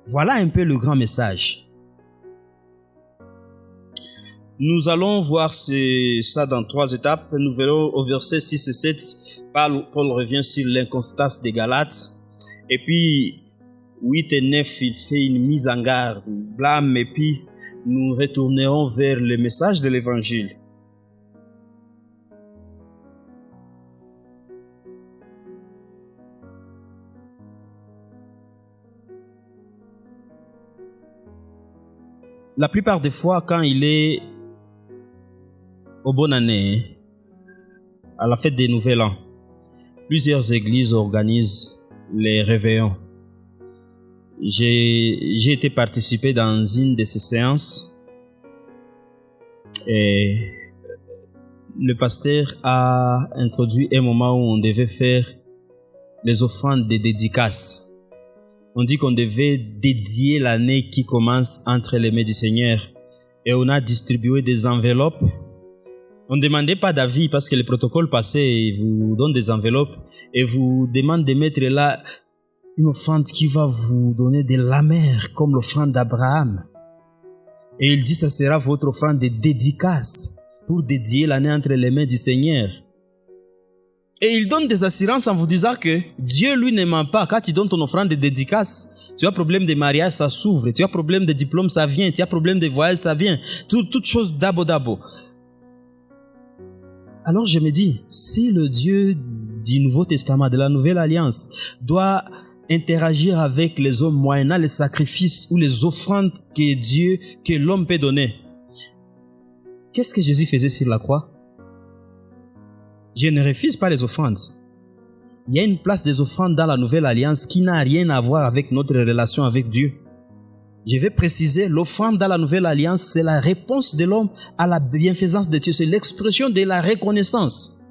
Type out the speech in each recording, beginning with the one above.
Voilà un peu le grand message. Nous allons voir ça dans 3 étapes. Nous verrons au verset 6 et 7, Paul revient sur l'inconstance des Galates. Et puis, 8 et 9, il fait une mise en garde, blâme, et puis nous retournerons vers le message de l'évangile. La plupart des fois, quand il est aux bonnes années, à la fête des Nouvel An, plusieurs églises organisent les réveillons. J'ai été participer dans une de ces séances et le pasteur a introduit un moment où on devait faire les offrandes de dédicaces. On dit qu'on devait dédier l'année qui commence entre les mains du Seigneur et on a distribué des enveloppes. On ne demandait pas d'avis parce que le protocole passé vous donne des enveloppes et vous demande de mettre là une offrande qui va vous donner de l'amère comme l'offrande d'Abraham. Et il dit ça sera votre offrande de dédicace pour dédier l'année entre les mains du Seigneur. Et il donne des assurances en vous disant que Dieu lui ne ment pas. Quand tu donnes ton offrande de dédicace, tu as problème de mariage, ça s'ouvre. Tu as problème de diplôme, ça vient. Tu as problème de voyage, ça vient. Toutes choses d'abo. Alors je me dis, si le Dieu du Nouveau Testament, de la Nouvelle Alliance, doit interagir avec les hommes moyennant les sacrifices ou les offrandes que l'homme peut donner, qu'est-ce que Jésus faisait sur la croix? Je ne refuse pas les offrandes. Il y a une place des offrandes dans la Nouvelle Alliance qui n'a rien à voir avec notre relation avec Dieu. Je vais préciser, l'offrande dans la Nouvelle Alliance, c'est la réponse de l'homme à la bienfaisance de Dieu. C'est l'expression de la reconnaissance.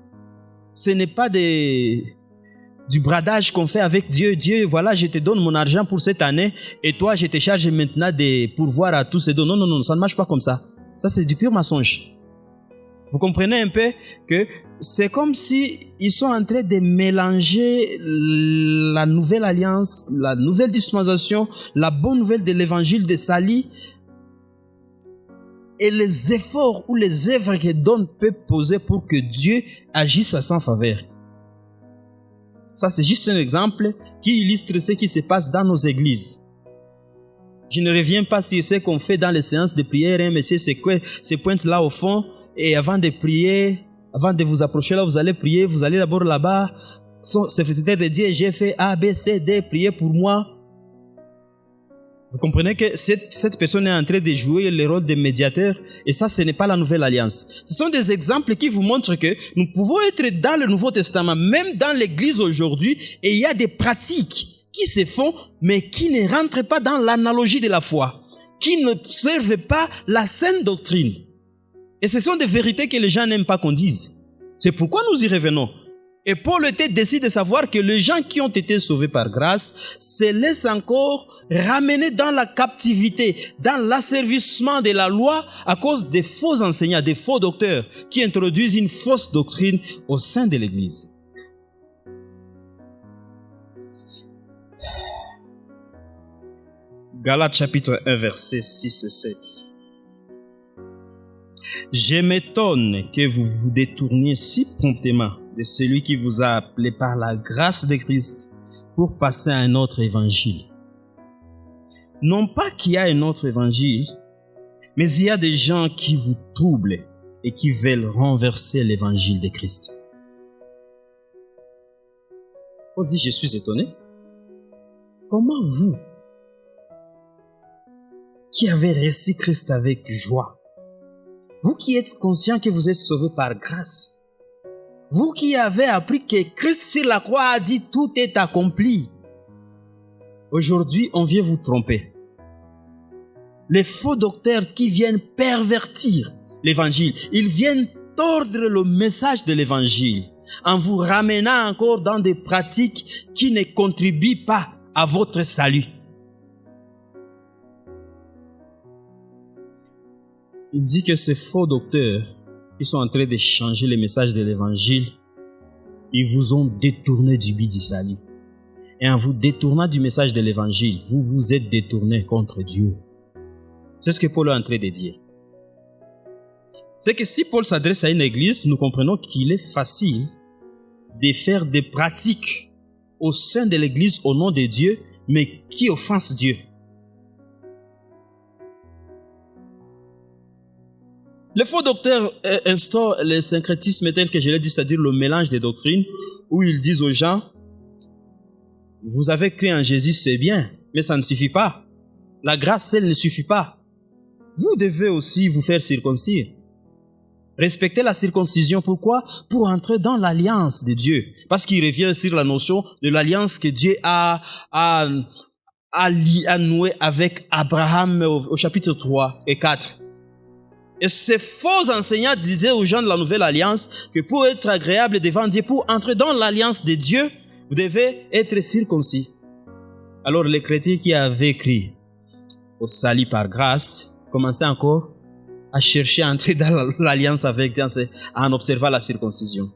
Ce n'est pas du bradage qu'on fait avec Dieu. Dieu, voilà, je te donne mon argent pour cette année et toi, je te charge maintenant de pourvoir à tous ces dons. Non, ça ne marche pas comme ça. Ça, c'est du pur mensonge. Vous comprenez un peu que c'est comme si ils sont en train de mélanger la nouvelle alliance, la nouvelle dispensation, la bonne nouvelle de l'évangile de salut et les efforts ou les œuvres que Dieu peut poser pour que Dieu agisse à sa faveur. Ça, c'est juste un exemple qui illustre ce qui se passe dans nos églises. Je ne reviens pas sur ce qu'on fait dans les séances de prière, hein, mais c'est ces pointes là au fond. Et avant de prier, avant de vous approcher là, vous allez prier, vous allez d'abord là-bas, serviteur de Dieu, j'ai fait A, B, C, D, priez pour moi. Vous comprenez que cette personne est en train de jouer le rôle de médiateur et ça, ce n'est pas la nouvelle alliance. Ce sont des exemples qui vous montrent que nous pouvons être dans le Nouveau Testament, même dans l'église aujourd'hui, et il y a des pratiques qui se font, mais qui ne rentrent pas dans l'analogie de la foi, qui ne servent pas la saine doctrine. Et ce sont des vérités que les gens n'aiment pas qu'on dise. C'est pourquoi nous y revenons. Et Paul était décidé de savoir que les gens qui ont été sauvés par grâce se laissent encore ramener dans la captivité, dans l'asservissement de la loi à cause des faux enseignants, des faux docteurs qui introduisent une fausse doctrine au sein de l'Église. Galates chapitre 1 versets 6 et 7. Je m'étonne que vous vous détourniez si promptement de celui qui vous a appelé par la grâce de Christ pour passer à un autre évangile. Non pas qu'il y a un autre évangile, mais il y a des gens qui vous troublent et qui veulent renverser l'évangile de Christ. On dit, je suis étonné. Comment vous, qui avez reçu Christ avec joie, vous qui êtes conscient que vous êtes sauvés par grâce, vous qui avez appris que Christ sur la croix a dit tout est accompli, aujourd'hui on vient vous tromper. Les faux docteurs qui viennent pervertir l'évangile, ils viennent tordre le message de l'évangile en vous ramenant encore dans des pratiques qui ne contribuent pas à votre salut. Il dit que ces faux docteurs qui sont en train de changer le message de l'évangile, ils vous ont détourné du but du salut. Et en vous détournant du message de l'évangile, vous vous êtes détourné contre Dieu. C'est ce que Paul est en train de dire. C'est que si Paul s'adresse à une église, nous comprenons qu'il est facile de faire des pratiques au sein de l'église au nom de Dieu, mais qui offensent Dieu. Les faux docteurs instaurent le syncrétisme tel que je l'ai dit, c'est-à-dire le mélange des doctrines, où ils disent aux gens, vous avez cru en Jésus, c'est bien, mais ça ne suffit pas. La grâce, elle ne suffit pas. Vous devez aussi vous faire circoncire. Respecter la circoncision, pourquoi? Pour entrer dans l'alliance de Dieu. Parce qu'il revient sur la notion de l'alliance que Dieu a nouée avec Abraham au chapitre 3 et 4. Et ces faux enseignants disaient aux gens de la nouvelle alliance que pour être agréable devant Dieu, pour entrer dans l'alliance de Dieu, vous devez être circoncis. Alors les chrétiens qui avaient cru au salut par grâce commençaient encore à chercher à entrer dans l'alliance avec Dieu en observant la circoncision.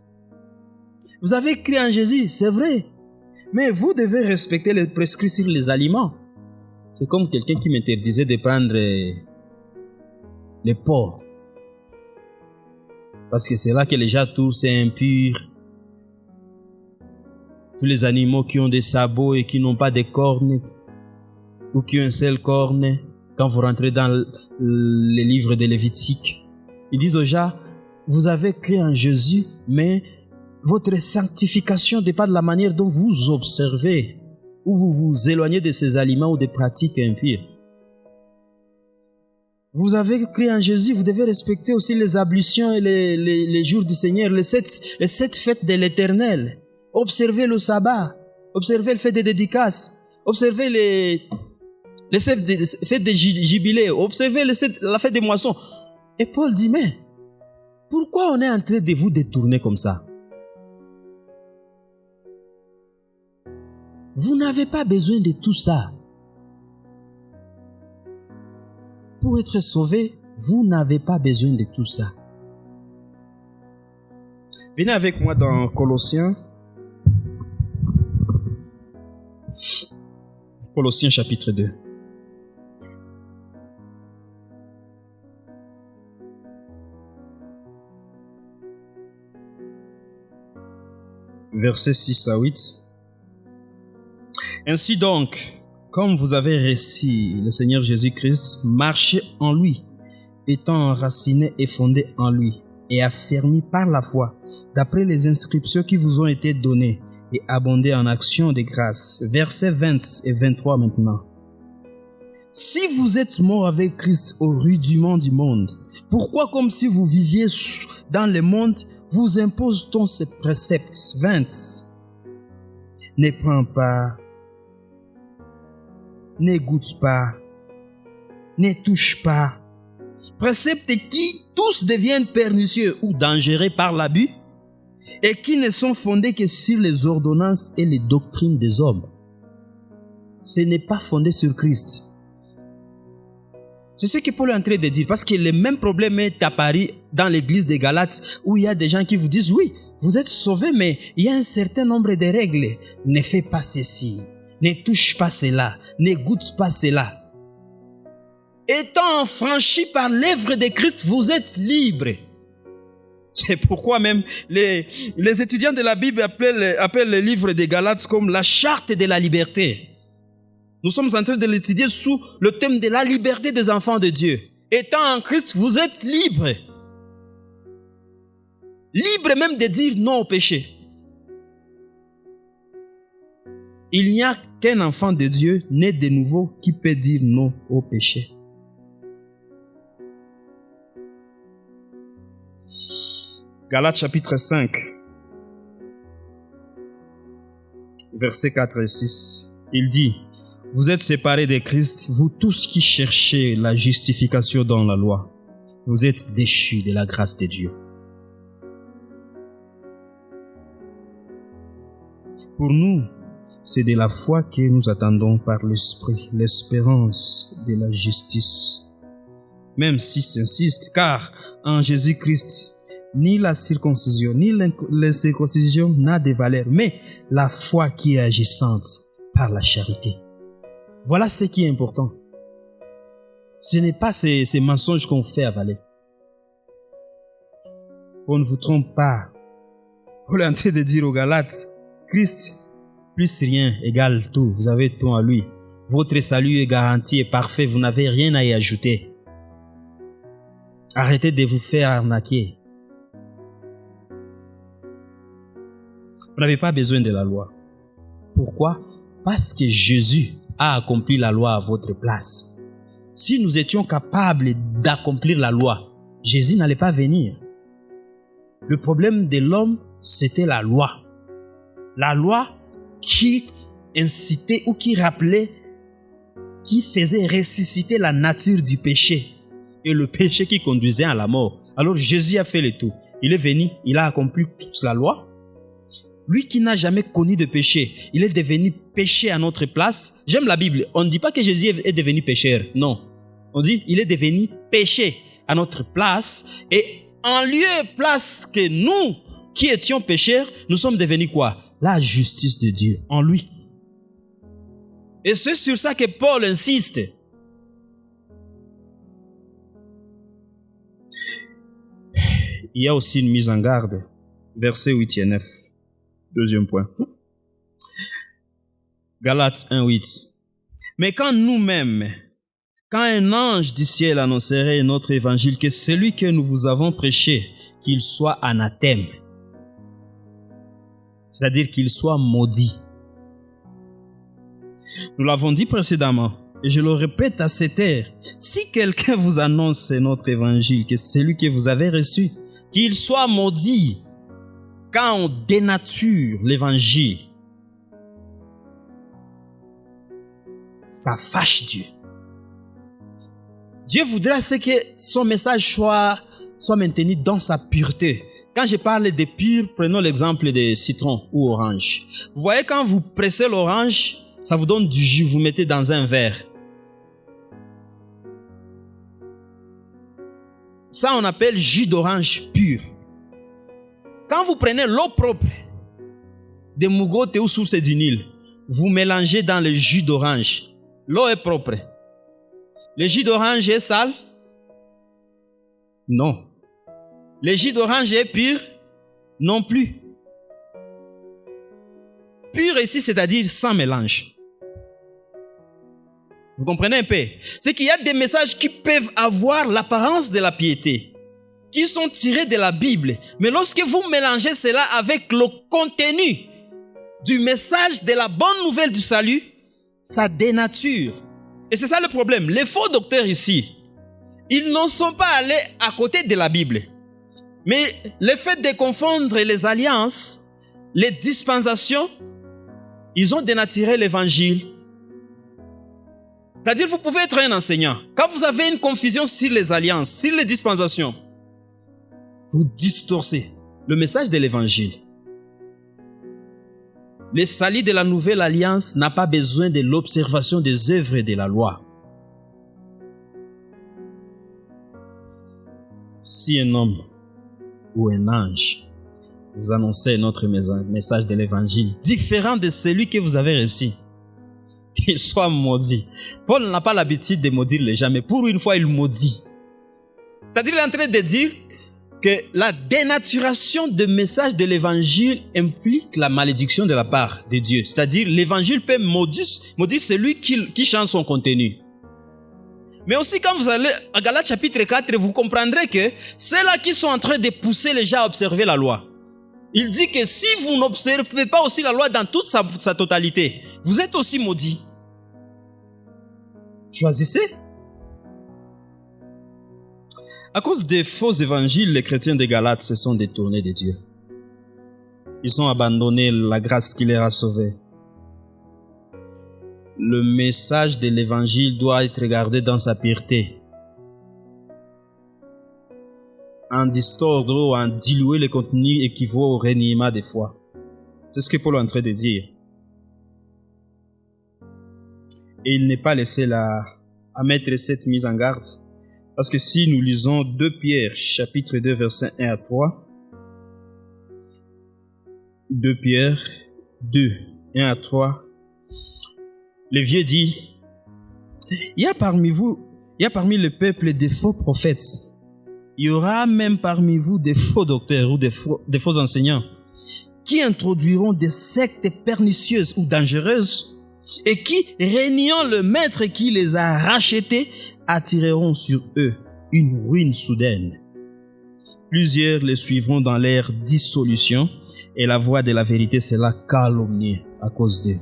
Vous avez cru en Jésus, c'est vrai, mais vous devez respecter les prescrits sur les aliments. C'est comme quelqu'un qui m'interdisait de prendre les porcs. Parce que c'est là que les gens tous c'est impur. Tous les animaux qui ont des sabots et qui n'ont pas de cornes, ou qui ont un seul corne, quand vous rentrez dans les livres de Lévitique, ils disent aux gens, vous avez cru en Jésus, mais votre sanctification dépend de la manière dont vous observez, ou vous vous éloignez de ces aliments ou des pratiques impures. Vous avez cru en Jésus, vous devez respecter aussi les ablutions et les jours du Seigneur, les sept fêtes de l'Éternel. Observez le sabbat, observez le fait des dédicaces, observez les fêtes des jubilés, observez la fête des moissons. Et Paul dit, mais pourquoi on est en train de vous détourner comme ça? Vous n'avez pas besoin de tout ça. Pour être sauvé, vous n'avez pas besoin de tout ça. Venez avec moi dans Colossiens. Colossiens chapitre 2. Versets 6 à 8. Ainsi donc, comme vous avez reçu le Seigneur Jésus-Christ, marchez en lui, étant enracinés et fondés en lui, et affermis par la foi, d'après les inscriptions qui vous ont été données, et abondez en actions de grâce. Versets 20 et 23 maintenant. Si vous êtes mort avec Christ au rudiment du monde, pourquoi comme si vous viviez dans le monde, vous impose-t-on ces préceptes? 20. Ne prends pas, ne goûte pas, ne touche pas. Préceptes qui tous deviennent pernicieux ou dangereux par l'abus et qui ne sont fondés que sur les ordonnances et les doctrines des hommes. Ce n'est pas fondé sur Christ. C'est ce que Paul est en train de dire, parce que le même problème est apparu dans l'église des Galates, où il y a des gens qui vous disent, oui, vous êtes sauvés, mais il y a un certain nombre de règles. Ne fais pas ceci, ne touche pas cela, ne goûte pas cela. Étant franchis par l'œuvre de Christ, vous êtes libres. C'est pourquoi même les étudiants de la Bible appellent le livre des Galates comme la charte de la liberté. Nous sommes en train de l'étudier sous le thème de la liberté des enfants de Dieu. Étant en Christ, vous êtes libres. Libres même de dire non au péché. Il n'y a qu'un enfant de Dieu né de nouveau qui peut dire non au péché. Galates chapitre 5, versets 4 et 6. Il dit, « Vous êtes séparés de Christ, vous tous qui cherchez la justification dans la loi. Vous êtes déchus de la grâce de Dieu. » Pour nous, c'est de la foi que nous attendons par l'Esprit, l'espérance de la justice. Même si s'insiste, car en Jésus-Christ, ni la circoncision, ni l'incirconcision n'a de valeur, mais la foi qui est agissante par la charité. Voilà ce qui est important. Ce n'est pas ces mensonges qu'on fait avaler. On ne vous trompe pas. Paul est en train de dire aux Galates, Christ, plus rien égale tout. Vous avez tout en lui. Votre salut est garanti et parfait. Vous n'avez rien à y ajouter. Arrêtez de vous faire arnaquer. Vous n'avez pas besoin de la loi. Pourquoi? Parce que Jésus a accompli la loi à votre place. Si nous étions capables d'accomplir la loi, Jésus n'allait pas venir. Le problème de l'homme, c'était la loi. La loi qui incitait ou qui rappelait, qui faisait ressusciter la nature du péché et le péché qui conduisait à la mort. Alors Jésus a fait le tout. Il est venu, il a accompli toute la loi. Lui qui n'a jamais connu de péché, il est devenu péché à notre place. J'aime la Bible. On ne dit pas que Jésus est devenu pécheur. Non. On dit il est devenu péché à notre place. Et en lieu et place que nous, qui étions pécheurs, nous sommes devenus quoi? La justice de Dieu en lui. Et c'est sur ça que Paul insiste. Il y a aussi une mise en garde. Versets 8 et 9. Deuxième point. Galates 1:8. Mais quand nous-mêmes, quand un ange du ciel annoncerait notre évangile, que celui que nous vous avons prêché, qu'il soit anathème, c'est-à-dire qu'il soit maudit. Nous l'avons dit précédemment, et je le répète à cette heure, si quelqu'un vous annonce notre évangile, que celui que vous avez reçu, qu'il soit maudit. Quand on dénature l'évangile, ça fâche Dieu. Dieu voudrait que son message soit maintenu dans sa pureté. Quand je parle de pur, prenons l'exemple de citron ou orange. Vous voyez, quand vous pressez l'orange, ça vous donne du jus, vous mettez dans un verre. Ça, on appelle jus d'orange pur. Quand vous prenez l'eau propre de Mugote ou source du Nil, vous mélangez dans le jus d'orange. L'eau est propre. Le jus d'orange est sale? Non. Le jus d'orange est pur? Non plus. Pur ici, c'est-à-dire sans mélange. Vous comprenez un peu? C'est qu'il y a des messages qui peuvent avoir l'apparence de la piété, qui sont tirés de la Bible. Mais lorsque vous mélangez cela avec le contenu du message de la bonne nouvelle du salut, ça dénature. Et c'est ça le problème. Les faux docteurs ici, ils n'en sont pas allés à côté de la Bible. Mais le fait de confondre les alliances, les dispensations, ils ont dénaturé l'évangile. C'est-à-dire, vous pouvez être un enseignant. Quand vous avez une confusion sur les alliances, sur les dispensations, vous distorcez le message de l'évangile. Le salut de la nouvelle alliance n'a pas besoin de l'observation des œuvres de la loi. Si un homme ou un ange vous annonçait notre message de l'évangile différent de celui que vous avez reçu, qu'il soit maudit. Paul n'a pas l'habitude de maudire les gens, mais pour une fois, il maudit. C'est-à-dire, il est en train de dire que la dénaturation du message de l'évangile implique la malédiction de la part de Dieu. C'est-à-dire, l'évangile peut maudire celui qui change son contenu. Mais aussi, quand vous allez à Galates chapitre 4, vous comprendrez que ceux-là qui sont en train de pousser les gens à observer la loi, il dit que si vous n'observez pas aussi la loi dans toute sa totalité, vous êtes aussi maudits. Choisissez. À cause des faux évangiles, les chrétiens de Galates se sont détournés de Dieu. Ils ont abandonné la grâce qui les a sauvés. Le message de l'évangile doit être regardé dans sa pureté. En distordre ou en diluer le contenu équivaut au reniement des foi. C'est ce que Paul est en train de dire. Et il n'est pas le seul à mettre cette mise en garde. Parce que si nous lisons 2 Pierre, chapitre 2, versets 1 à 3, 2 Pierre 2, 1 à 3, Le vieux dit, il y a parmi le peuple des faux prophètes. Il y aura même parmi vous des faux docteurs ou des faux enseignants qui introduiront des sectes pernicieuses ou dangereuses et qui, régnant le maître qui les a rachetés, attireront sur eux une ruine soudaine. Plusieurs les suivront dans leur dissolution et la voie de la vérité sera calomniée à cause d'eux.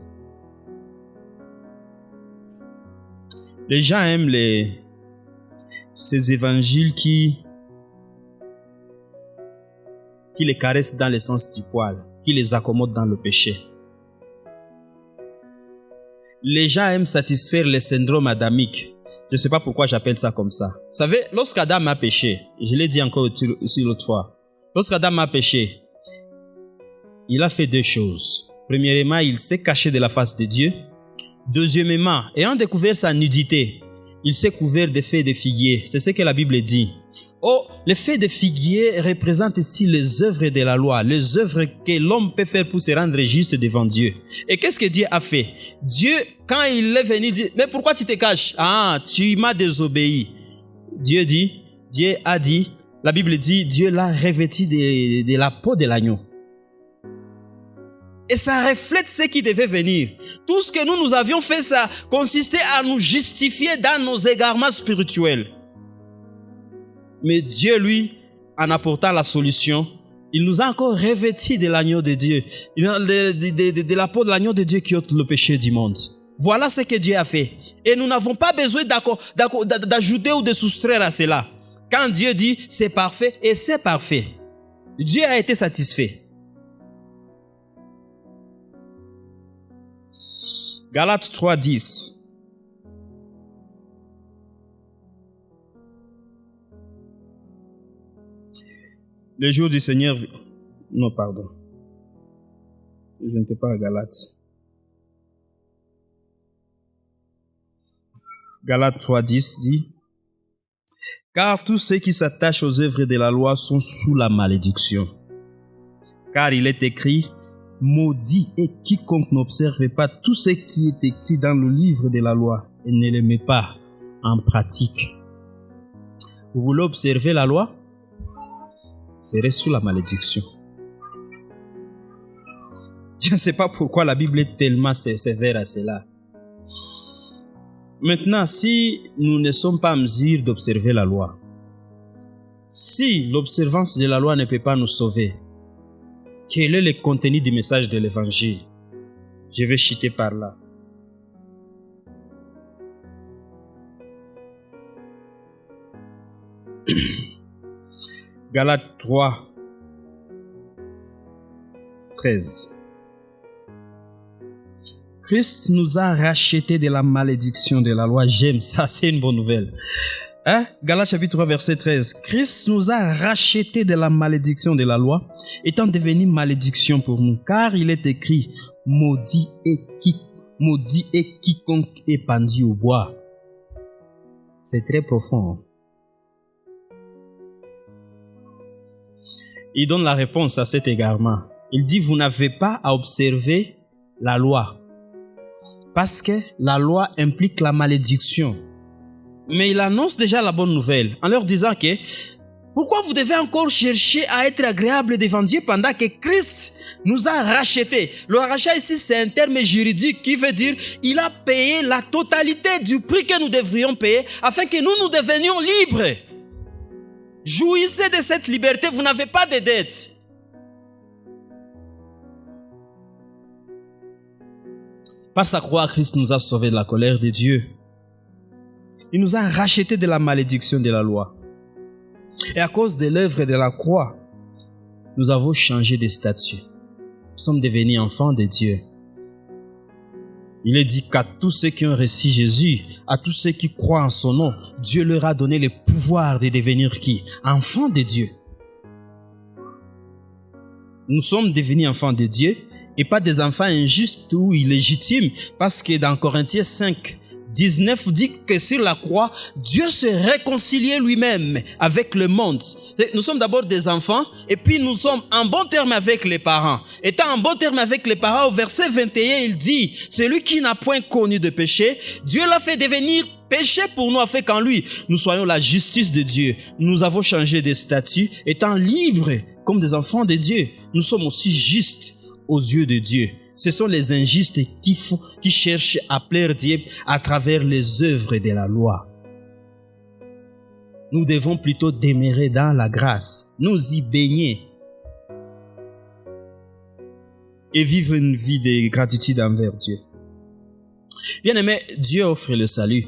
Les gens aiment ces évangiles qui les caressent dans le sens du poil, qui les accommodent dans le péché. Les gens aiment satisfaire le syndrome adamique. Je ne sais pas pourquoi j'appelle ça comme ça. Vous savez, lorsqu'Adam a péché, je l'ai dit encore aussi l'autre fois, lorsqu'Adam a péché, il a fait deux choses. Premièrement, il s'est caché de la face de Dieu. Deuxièmement, ayant découvert sa nudité, il s'est couvert de feuilles de figuier. C'est ce que la Bible dit. Oh, les feuilles de figuier représentent ici les œuvres de la loi, les œuvres que l'homme peut faire pour se rendre juste devant Dieu. Et qu'est-ce que Dieu a fait? Dieu, quand il est venu dire, mais pourquoi tu te caches? Ah, tu m'as désobéi. Dieu a dit, la Bible dit, Dieu l'a revêtu de la peau de l'agneau. Et ça reflète ce qui devait venir. Tout ce que nous avions fait, ça consistait à nous justifier dans nos égarements spirituels. Mais Dieu, lui, en apportant la solution, il nous a encore revêtis de l'agneau de Dieu, de la peau de l'agneau de Dieu qui ôte le péché du monde. Voilà ce que Dieu a fait. Et nous n'avons pas besoin d'ajouter ou de soustraire à cela. Quand Dieu dit c'est parfait, et c'est parfait. Dieu a été satisfait. Galates 3:10. Le jour du Seigneur... Non, pardon. Je n'étais pas à Galates. Galates 3:10 dit, car tous ceux qui s'attachent aux œuvres de la loi sont sous la malédiction. Car il est écrit, maudit est quiconque n'observe pas tout ce qui est écrit dans le livre de la loi et ne le met pas en pratique. Vous voulez observer la loi? Vous serez sous la malédiction. Je ne sais pas pourquoi la Bible est tellement sévère à cela. Maintenant, si nous ne sommes pas en mesure d'observer la loi, si l'observance de la loi ne peut pas nous sauver, quel est le contenu du message de l'évangile? Je vais chuter par là. Galates 3, 13. Christ nous a rachetés de la malédiction de la loi. J'aime ça, c'est une bonne nouvelle. Galates chapitre 3, verset 13. Christ nous a rachetés de la malédiction de la loi, étant devenu malédiction pour nous. Car il est écrit, maudit est quiconque est pendu au bois. C'est très profond. Il donne la réponse à cet égarement. Il dit, vous n'avez pas à observer la loi. Parce que la loi implique la malédiction. Mais il annonce déjà la bonne nouvelle en leur disant que pourquoi vous devez encore chercher à être agréable devant Dieu pendant que Christ nous a rachetés. Le rachat ici, c'est un terme juridique qui veut dire il a payé la totalité du prix que nous devrions payer afin que nous devenions libres. Jouissez de cette liberté, vous n'avez pas de dettes. Par sa croix, Christ nous a sauvés de la colère de Dieu. Il nous a rachetés de la malédiction de la loi. Et à cause de l'œuvre de la croix, nous avons changé de statut. Nous sommes devenus enfants de Dieu. Il est dit qu'à tous ceux qui ont reçu Jésus, à tous ceux qui croient en son nom, Dieu leur a donné le pouvoir de devenir qui? Enfants de Dieu. Nous sommes devenus enfants de Dieu et pas des enfants injustes ou illégitimes, parce que dans Corinthiens 5, 19 dit que sur la croix, Dieu se réconciliait lui-même avec le monde. Nous sommes d'abord des enfants et puis nous sommes en bon terme avec les parents. Étant en bon terme avec les parents, au verset 21, il dit, celui qui n'a point connu de péché, Dieu l'a fait devenir péché pour nous afin qu'en lui, nous soyons la justice de Dieu. Nous avons changé de statut, étant libres comme des enfants de Dieu. Nous sommes aussi justes aux yeux de Dieu. Ce sont les injustes qui cherchent à plaire Dieu à travers les œuvres de la loi. Nous devons plutôt demeurer dans la grâce, nous y baigner et vivre une vie de gratitude envers Dieu. Bien-aimé, Dieu offre le salut.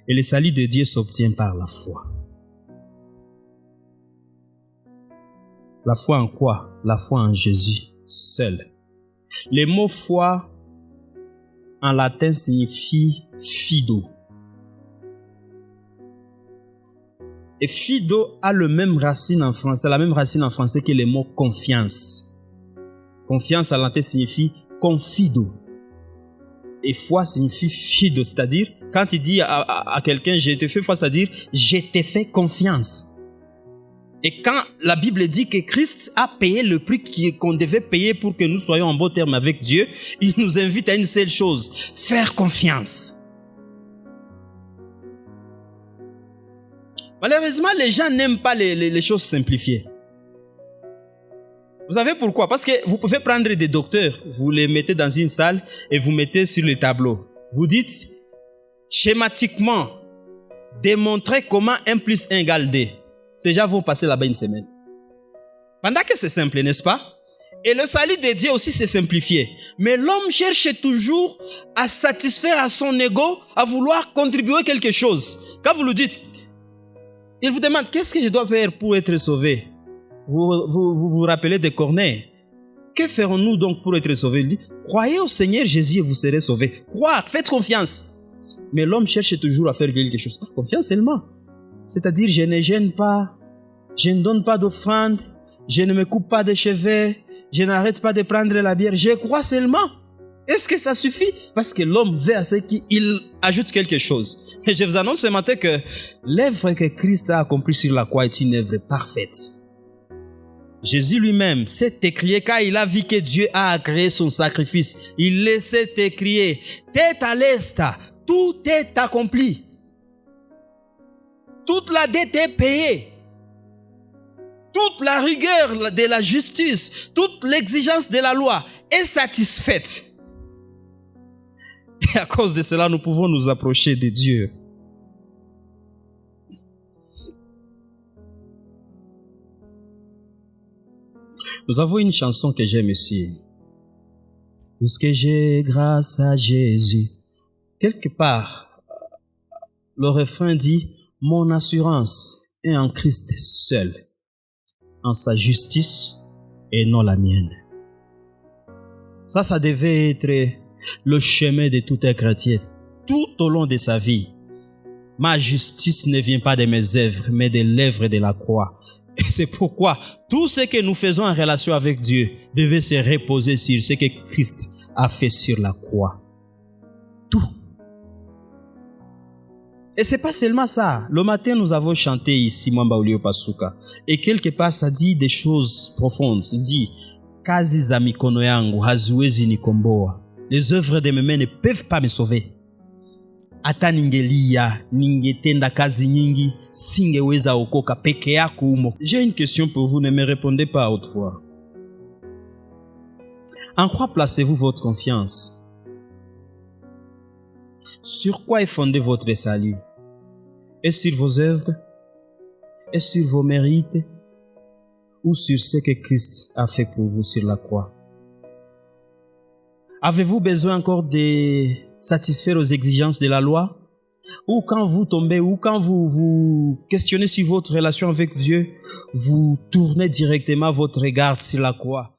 Et le salut de Dieu s'obtient par la foi. La foi en quoi? La foi en Jésus seul. Le mot foi en latin signifie fido. Et fido a la même racine en français que le mot confiance. Confiance en latin signifie confido. Et foi signifie fido, c'est-à-dire quand il dit à quelqu'un je te fais foi, c'est-à-dire je te fais confiance. Et quand la Bible dit que Christ a payé le prix qu'on devait payer pour que nous soyons en bon terme avec Dieu, il nous invite à une seule chose, faire confiance. Malheureusement, les gens n'aiment pas les choses simplifiées. Vous savez pourquoi? Parce que vous pouvez prendre des docteurs, vous les mettez dans une salle et vous mettez sur le tableau. Vous dites schématiquement, démontrez comment 1 plus 1 égale 2. Ces gens vont passer là-bas une semaine. Pendant que c'est simple, n'est-ce pas? Et le salut de Dieu aussi c'est simplifié. Mais l'homme cherche toujours à satisfaire à son ego, à vouloir contribuer quelque chose. Quand vous lui dites, il vous demande, qu'est-ce que je dois faire pour être sauvé? Vous rappelez de Corneille. Que ferons-nous donc pour être sauvés? Il dit, croyez au Seigneur Jésus et vous serez sauvés. Croire, faites confiance. Mais l'homme cherche toujours à faire quelque chose. Confiance seulement. C'est-à-dire, je ne gêne pas, je ne donne pas d'offrande, je ne me coupe pas de cheveux, je n'arrête pas de prendre la bière, je crois seulement. Est-ce que ça suffit? Parce que l'homme veut à ce qu'il ajoute quelque chose. Et je vous annonce ce matin que l'œuvre que Christ a accomplie sur la croix est une œuvre parfaite. Jésus lui-même s'est écrié quand il a vu que Dieu a agréé son sacrifice. Il s'est écrié, tête à l'est, tout est accompli. Toute la dette est payée. Toute la rigueur de la justice, toute l'exigence de la loi est satisfaite. Et à cause de cela, nous pouvons nous approcher de Dieu. Nous avons une chanson que j'aime ici. Tout ce que j'ai grâce à Jésus. Quelque part, le refrain dit, mon assurance est en Christ seul, en sa justice et non la mienne. Ça devait être le chemin de tout un chrétien, tout au long de sa vie. Ma justice ne vient pas de mes œuvres, mais de l'œuvre de la croix. Et c'est pourquoi tout ce que nous faisons en relation avec Dieu devait se reposer sur ce que Christ a fait sur la croix. Tout. Et c'est pas seulement ça. Le matin, nous avons chanté ici, Mwamba Ulio Pasuka. Et quelque part, ça dit des choses profondes. Il dit, kazi za mikono yangu haziwezi nikomboa. Les œuvres de mes mains ne peuvent pas me sauver. Hata ningelia, ningetenda kazi nyingi, singeweza okoka peke yako umo. J'ai une question pour vous, ne me répondez pas à haute voix. En quoi placez-vous votre confiance? Sur quoi est fondé votre salut? Est-ce sur vos œuvres? Est-ce sur vos mérites? Ou sur ce que Christ a fait pour vous sur la croix? Avez-vous besoin encore de satisfaire aux exigences de la loi? Ou quand vous tombez, ou quand vous questionnez sur votre relation avec Dieu, vous tournez directement votre regard sur la croix?